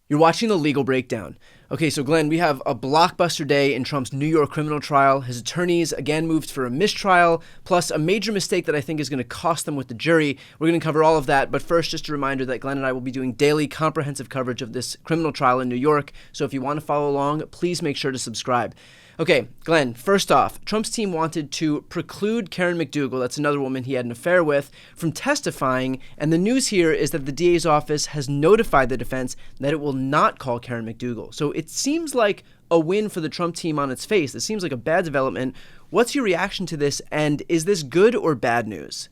You're watching The Legal Breakdown. Okay, so Glenn, we have a blockbuster day in Trump's New York criminal trial. His attorneys again moved for a mistrial, plus a major mistake that I think is going to cost them with the jury. We're going to cover all of that, but first, just a reminder that Glenn and I will be doing daily comprehensive coverage of this criminal trial in New York, so if you want to follow along, please make sure to subscribe. Okay, Glenn, first off, Trump's team wanted to preclude Karen McDougal, that's another woman he had an affair with, from testifying, and the news here is that the DA's office has notified the defense that it will not call Karen McDougal. So it seems like a win for the Trump team on its face. It seems like a bad development. What's your reaction to this, and is this good or bad news?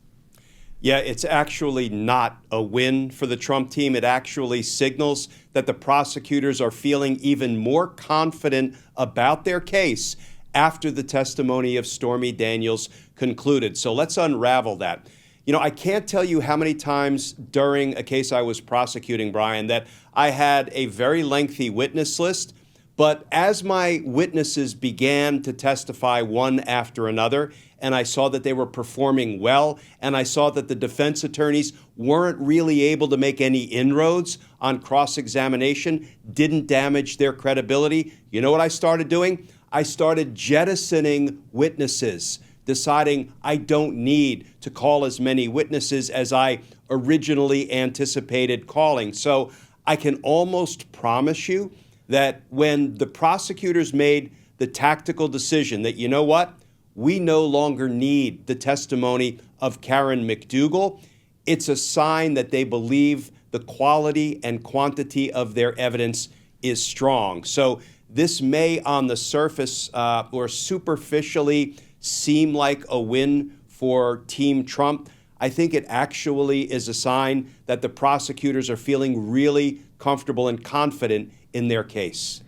Yeah, it's actually not a win for the Trump team. It actually signals that the prosecutors are feeling even more confident about their case after the testimony of Stormy Daniels concluded. So let's unravel that. I can't tell you how many times during a case I was prosecuting, Brian, that I had a very lengthy witness list. But as my witnesses began to testify one after another, and I saw that they were performing well, and I saw that the defense attorneys weren't really able to make any inroads on cross-examination, didn't damage their credibility, you know what I started doing? I started jettisoning witnesses, deciding I don't need to call as many witnesses as I originally anticipated calling. So I can almost promise you that when the prosecutors made the tactical decision that, you know what, we no longer need the testimony of Karen McDougal, it's a sign that they believe the quality and quantity of their evidence is strong. So this may, on the surface or superficially, seem like a win for Team Trump. I think it actually is a sign that the prosecutors are feeling really comfortable and confident in their case.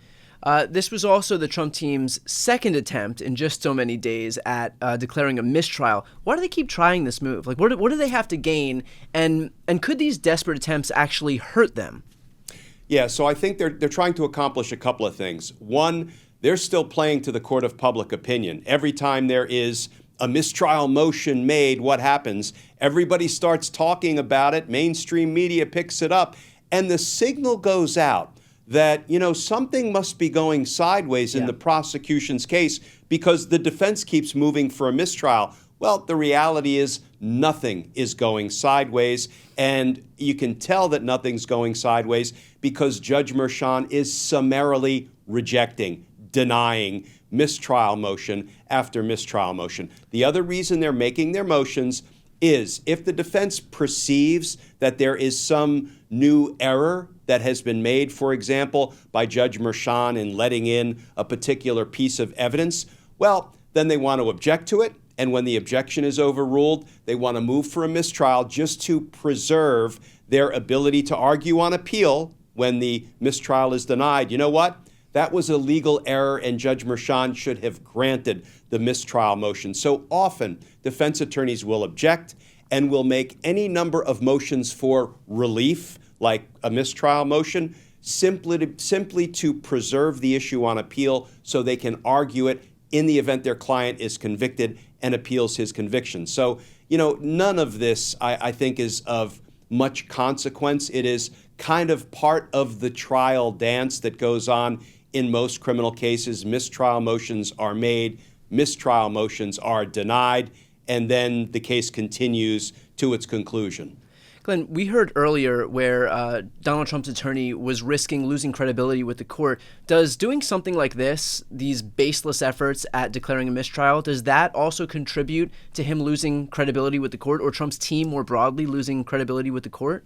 This was also the Trump team's second attempt in just so many days at declaring a mistrial. Why do they keep trying this move? Like, what do they have to gain? And could these desperate attempts actually hurt them? Yeah, so I think they're trying to accomplish a couple of things. One, they're still playing to the court of public opinion. Every time there is a mistrial motion made, what happens? Everybody starts talking about it. Mainstream media picks it up. And the signal goes out that, something must be going sideways in the prosecution's case because the defense keeps moving for a mistrial. Well, the reality is nothing is going sideways, and you can tell that nothing's going sideways because Judge Merchan is summarily rejecting, denying mistrial motion after mistrial motion. The other reason they're making their motions is if the defense perceives that there is some new error that has been made, for example, by Judge Merchan in letting in a particular piece of evidence, well, then they want to object to it. And when the objection is overruled, they want to move for a mistrial just to preserve their ability to argue on appeal when the mistrial is denied. You know what? That was a legal error, and Judge Merchan should have granted the mistrial motion. So often, defense attorneys will object and will make any number of motions for relief, like a mistrial motion, simply to preserve the issue on appeal so they can argue it in the event their client is convicted and appeals his conviction. So, none of this, I think, is of much consequence. It is kind of part of the trial dance that goes on in most criminal cases. Mistrial motions are made, mistrial motions are denied, and then the case continues to its conclusion. Glenn, we heard earlier where Donald Trump's attorney was risking losing credibility with the court. Does doing something like this, these baseless efforts at declaring a mistrial, does that also contribute to him losing credibility with the court, or Trump's team more broadly losing credibility with the court?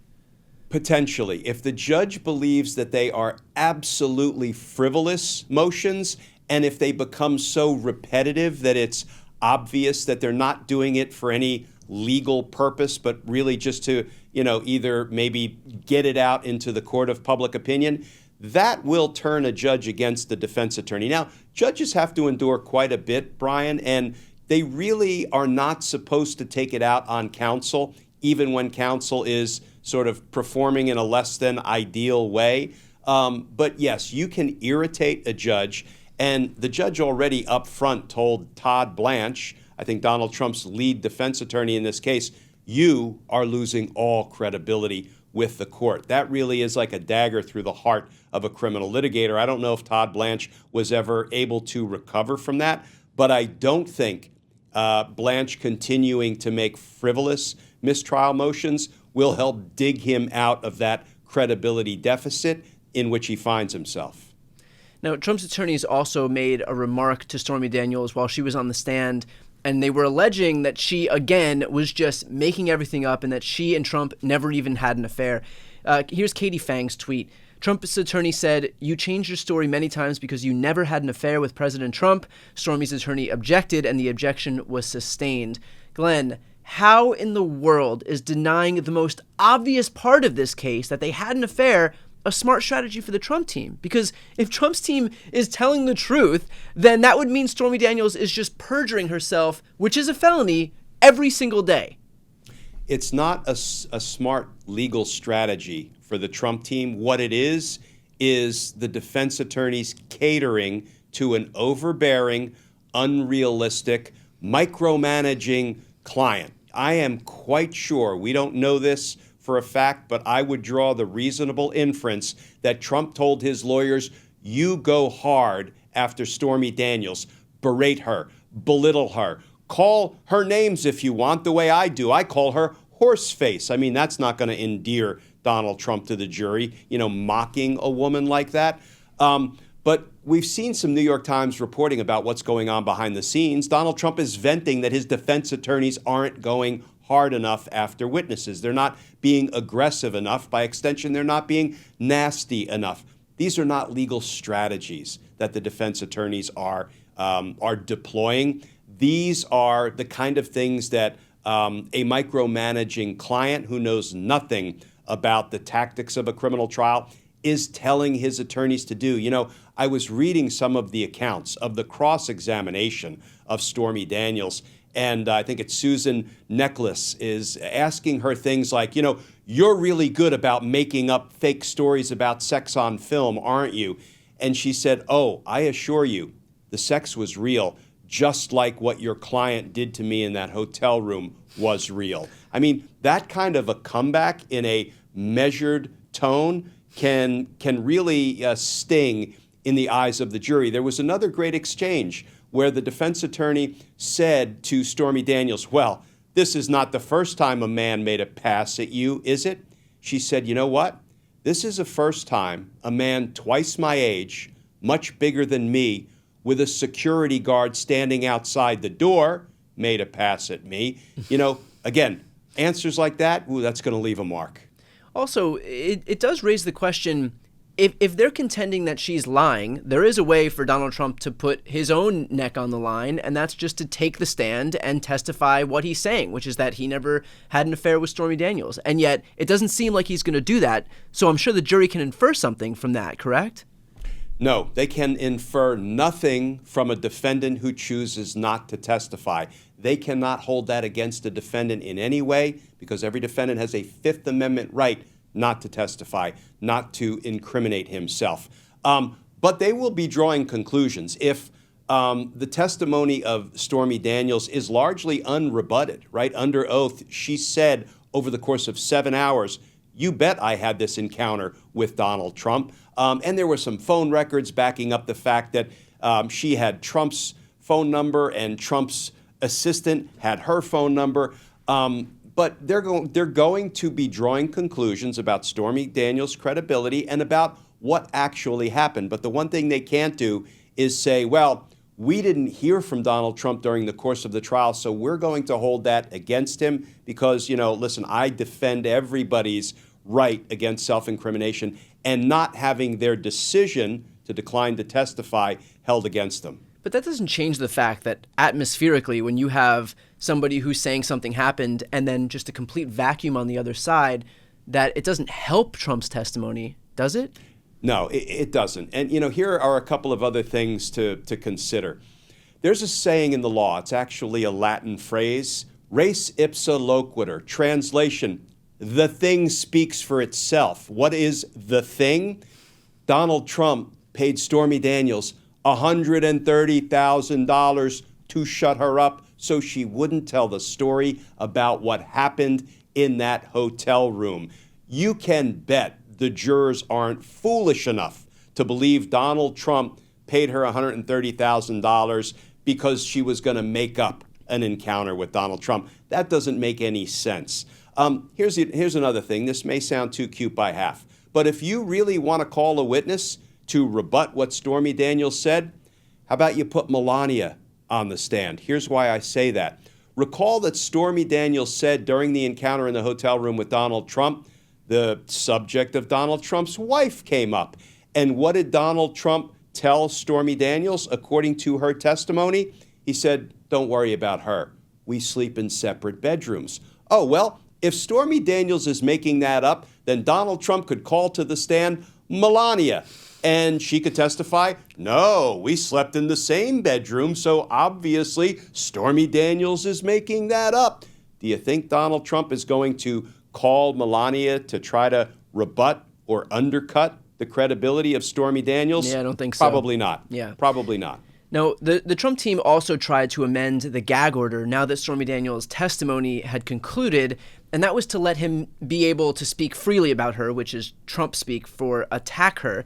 Potentially. If the judge believes that they are absolutely frivolous motions, and if they become so repetitive that it's obvious that they're not doing it for any legal purpose, but really just to, either maybe get it out into the court of public opinion, that will turn a judge against the defense attorney. Now, judges have to endure quite a bit, Brian, and they really are not supposed to take it out on counsel, even when counsel is sort of performing in a less than ideal way. But yes, you can irritate a judge. And the judge already up front told Todd Blanche, I think Donald Trump's lead defense attorney in this case, you are losing all credibility with the court. That really is like a dagger through the heart of a criminal litigator. I don't know if Todd Blanche was ever able to recover from that, but I don't think Blanche continuing to make frivolous mistrial motions will help dig him out of that credibility deficit in which he finds himself. Now, Trump's attorneys also made a remark to Stormy Daniels while she was on the stand, and they were alleging that she, again, was just making everything up and that she and Trump never even had an affair. Here's Katie Fang's tweet. Trump's attorney said, "You changed your story many times because you never had an affair with President Trump." Stormy's attorney objected, and the objection was sustained. Glenn, how in the world is denying the most obvious part of this case, that they had an affair, a smart strategy for the Trump team? Because if Trump's team is telling the truth, then that would mean Stormy Daniels is just perjuring herself, which is a felony, every single day. It's not a smart legal strategy for the Trump team. What it is the defense attorneys catering to an overbearing, unrealistic, micromanaging client. I am quite sure, we don't know this for a fact, but I would draw the reasonable inference that Trump told his lawyers, you go hard after Stormy Daniels, berate her, belittle her, call her names if you want, the way I do. I call her horseface. I mean, that's not going to endear Donald Trump to the jury, mocking a woman like that. But we've seen some New York Times reporting about what's going on behind the scenes. Donald Trump is venting that his defense attorneys aren't going hard enough after witnesses. They're not being aggressive enough. By extension, they're not being nasty enough. These are not legal strategies that the defense attorneys are deploying. These are the kind of things that a micromanaging client who knows nothing about the tactics of a criminal trial is telling his attorneys to do. I was reading some of the accounts of the cross-examination of Stormy Daniels, and I think it's Susan Necklace is asking her things like, you're really good about making up fake stories about sex on film, aren't you? And she said, oh, I assure you, the sex was real, just like what your client did to me in that hotel room was real. I mean, that kind of a comeback in a measured tone can really sting in the eyes of the jury. There was another great exchange where the defense attorney said to Stormy Daniels, well, this is not the first time a man made a pass at you, is it? She said, you know what? This is the first time a man twice my age, much bigger than me, with a security guard standing outside the door, made a pass at me. Again, answers like that, that's going to leave a mark. Also, it does raise the question, if they're contending that she's lying, there is a way for Donald Trump to put his own neck on the line, and that's just to take the stand and testify what he's saying, which is that he never had an affair with Stormy Daniels. And yet, it doesn't seem like he's going to do that, so I'm sure the jury can infer something from that, correct? No, they can infer nothing from a defendant who chooses not to testify. They cannot hold that against a defendant in any way because every defendant has a Fifth Amendment right not to testify, not to incriminate himself. But they will be drawing conclusions. If the testimony of Stormy Daniels is largely unrebutted, right? Under oath, she said over the course of 7 hours, you bet I had this encounter with Donald Trump. And there were some phone records backing up the fact that she had Trump's phone number and Trump's assistant had her phone number. But they're going to be drawing conclusions about Stormy Daniels' credibility and about what actually happened. But the one thing they can't do is say, well, we didn't hear from Donald Trump during the course of the trial, so we're going to hold that against him because, listen, I defend everybody's right against self-incrimination and not having their decision to decline to testify held against them. But that doesn't change the fact that atmospherically, when you have somebody who's saying something happened and then just a complete vacuum on the other side, that it doesn't help Trump's testimony, does it? No, it doesn't. And, here are a couple of other things to consider. There's a saying in the law, it's actually a Latin phrase, res ipsa loquitur, translation, the thing speaks for itself. What is the thing? Donald Trump paid Stormy Daniels $130,000 to shut her up so she wouldn't tell the story about what happened in that hotel room. you can bet the jurors aren't foolish enough to believe Donald Trump paid her $130,000 because she was going to make up an encounter with Donald Trump. That doesn't make any sense. Here's another thing. This may sound too cute by half, but if you really want to call a witness to rebut what Stormy Daniels said, how about you put Melania on the stand? Here's why I say that. Recall that Stormy Daniels said during the encounter in the hotel room with Donald Trump, the subject of Donald Trump's wife came up. And what did Donald Trump tell Stormy Daniels? According to her testimony, he said, "Don't worry about her. We sleep in separate bedrooms." Oh, well, if Stormy Daniels is making that up, then Donald Trump could call to the stand Melania, and she could testify, "No, we slept in the same bedroom, so obviously Stormy Daniels is making that up." Do you think Donald Trump is going to call Melania to try to rebut or undercut the credibility of Stormy Daniels? Yeah, I don't think so. Probably not. Yeah. Probably not. Now, the Trump team also tried to amend the gag order now that Stormy Daniels' testimony had concluded, and that was to let him be able to speak freely about her, which is Trump speak, for attack her.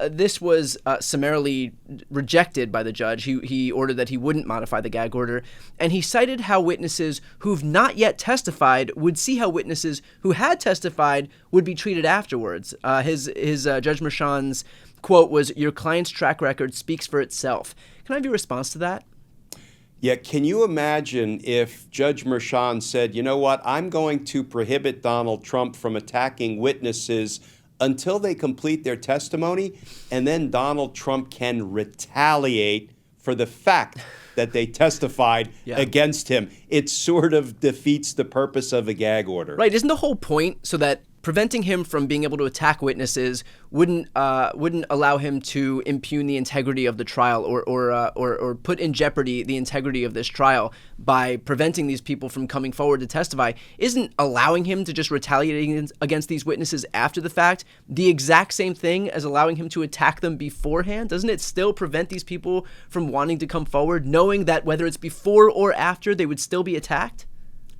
This was summarily rejected by the judge. He ordered that he wouldn't modify the gag order, and he cited how witnesses who've not yet testified would see how witnesses who had testified would be treated afterwards. His Judge Merchan's quote was, "Your client's track record speaks for itself." Can I have your response to that? Yeah, can you imagine if Judge Merchan said, "You know what, I'm going to prohibit Donald Trump from attacking witnesses until they complete their testimony, and then Donald Trump can retaliate for the fact that they testified against him." It sort of defeats the purpose of a gag order. Right. Isn't the whole point so that preventing him from being able to attack witnesses wouldn't allow him to impugn the integrity of the trial or put in jeopardy the integrity of this trial by preventing these people from coming forward to testify? Isn't allowing him to just retaliate against these witnesses after the fact the exact same thing as allowing him to attack them beforehand? Doesn't it still prevent these people from wanting to come forward, knowing that whether it's before or after, they would still be attacked?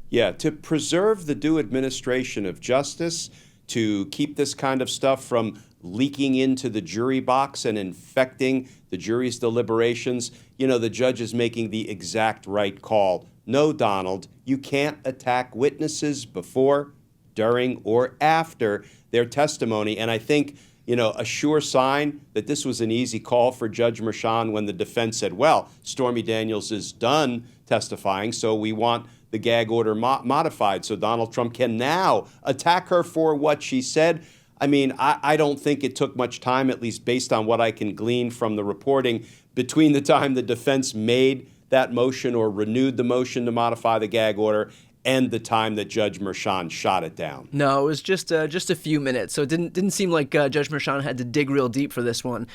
Yeah, to preserve the due administration of justice, to keep this kind of stuff from leaking into the jury box and infecting the jury's deliberations, the judge is making the exact right call. No, Donald, you can't attack witnesses before, during, or after their testimony. And I think, a sure sign that this was an easy call for Judge Merchan when the defense said, well, Stormy Daniels is done testifying, so we want the gag order modified so Donald Trump can now attack her for what she said. I mean, I don't think it took much time, at least based on what I can glean from the reporting, between the time the defense made that motion or renewed the motion to modify the gag order and the time that Judge Merchan shot it down. No, it was just a few minutes, so it didn't seem like Judge Merchan had to dig real deep for this one.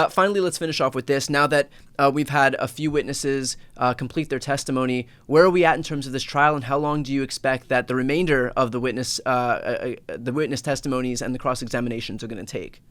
Finally, let's finish off with this. Now that we've had a few witnesses complete their testimony, where are we at in terms of this trial, and how long do you expect that the remainder of the witness testimonies and the cross-examinations are going to take?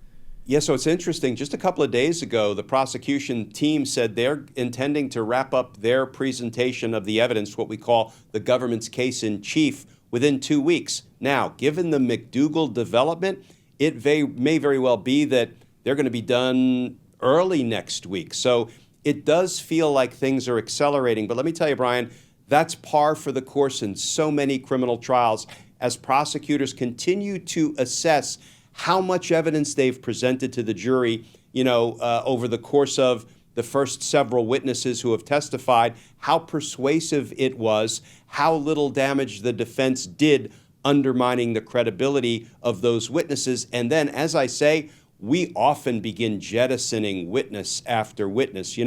Yeah, so it's interesting. Just a couple of days ago, the prosecution team said they're intending to wrap up their presentation of the evidence, what we call the government's case in chief, within 2 weeks. Now, given the McDougal development, it may very well be that they're going to be done early next week. So it does feel like things are accelerating. But let me tell you, Brian, that's par for the course in so many criminal trials as prosecutors continue to assess how much evidence they've presented to the jury, over the course of the first several witnesses who have testified, how persuasive it was, how little damage the defense did, undermining the credibility of those witnesses. And then, as I say, we often begin jettisoning witness after witness.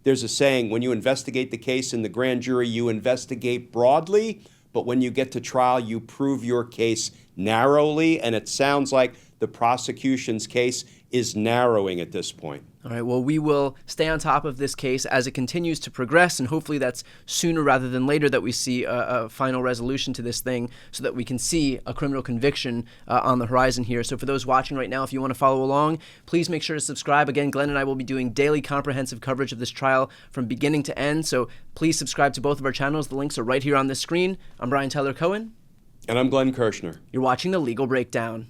There's a saying, when you investigate the case in the grand jury, you investigate broadly, but when you get to trial, you prove your case narrowly, and it sounds like the prosecution's case is narrowing at this point. All right, well, we will stay on top of this case as it continues to progress, and hopefully that's sooner rather than later that we see a final resolution to this thing so that we can see a criminal conviction on the horizon here. So for those watching right now, if you want to follow along, please make sure to subscribe. Again, Glenn and I will be doing daily comprehensive coverage of this trial from beginning to end, so please subscribe to both of our channels. The links are right here on this screen. I'm Brian Tyler Cohen. And I'm Glenn Kirshner. You're watching The Legal Breakdown.